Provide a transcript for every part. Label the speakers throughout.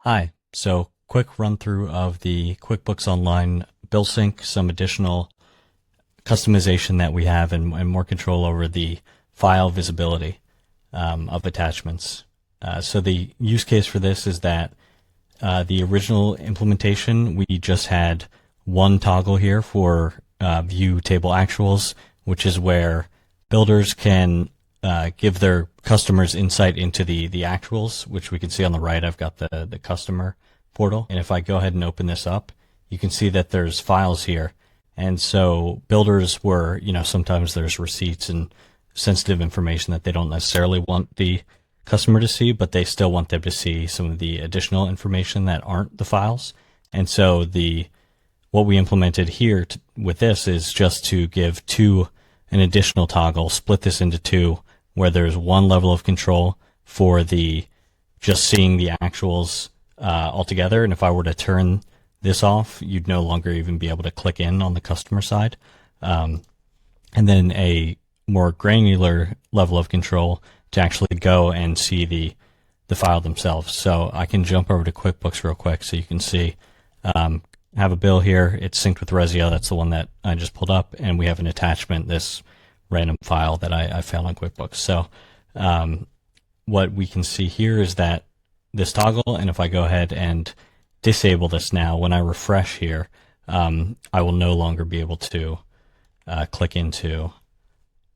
Speaker 1: Hi, so quick run through of the QuickBooks Online Bill Sync, some additional customization that we have and more control over the file visibility of attachments. So the use case for this is that the original implementation, we just had one toggle here for view table actuals, which is where builders can give their customers insight into the actuals, which we can see on the right. I've got the customer portal. And if I go ahead and open this up, you can see that there's files here. And so builders were, sometimes there's receipts and sensitive information that they don't necessarily want the customer to see, but they still want them to see some of the additional information that aren't the files. And so what we implemented here with this is just to give an additional toggle, split this into two, where there's one level of control for just seeing the actuals altogether. And if I were to turn this off, you'd no longer even be able to click in on the customer side. And then a more granular level of control to actually go and see the file themselves. So I can jump over to QuickBooks real quick so you can see. Have a bill here. It's synced with Resio. That's the one that I just pulled up. And we have an attachment, this random file that I found on QuickBooks. So what we can see here is that this toggle, and if I go ahead and disable this now, when I refresh here, I will no longer be able to click into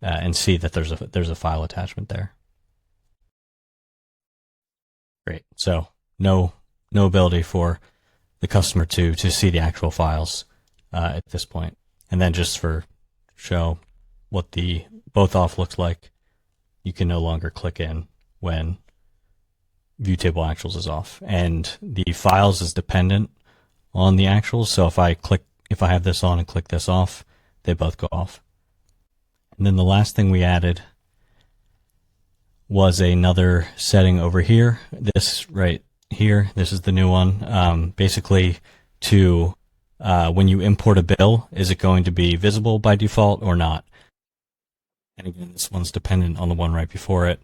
Speaker 1: and see that there's a file attachment there. Great. So no ability for the customer to see the actual files at this point. And then just for show what the both off looks like, you can no longer click in when view table actuals is off. And the files is dependent on the actuals. So if I have this on and click this off, they both go off. And then the last thing we added was another setting over here. This right here, this is the new one. Basically when you import a bill, is it going to be visible by default or not? And again, this one's dependent on the one right before it.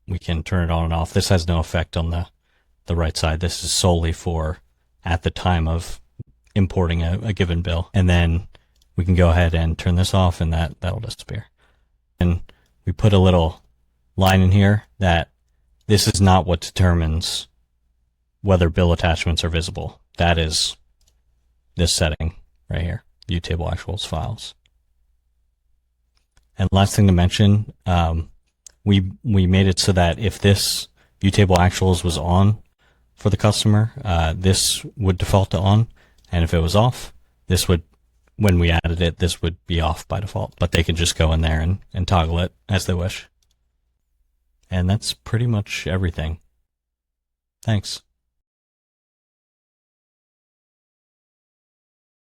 Speaker 1: We can turn it on and off. This has no effect on the right side. This is solely for at the time of importing a given bill. And then we can go ahead and turn this off and that'll disappear. And we put a little line in here that this is not what determines whether bill attachments are visible. That is this setting right here, view table actuals files. And last thing to mention, we made it so that if this view table actuals was on for the customer, this would default to on, and if it was off, when we added it, this would be off by default. But they can just go in there and toggle it as they wish. And that's pretty much everything. Thanks.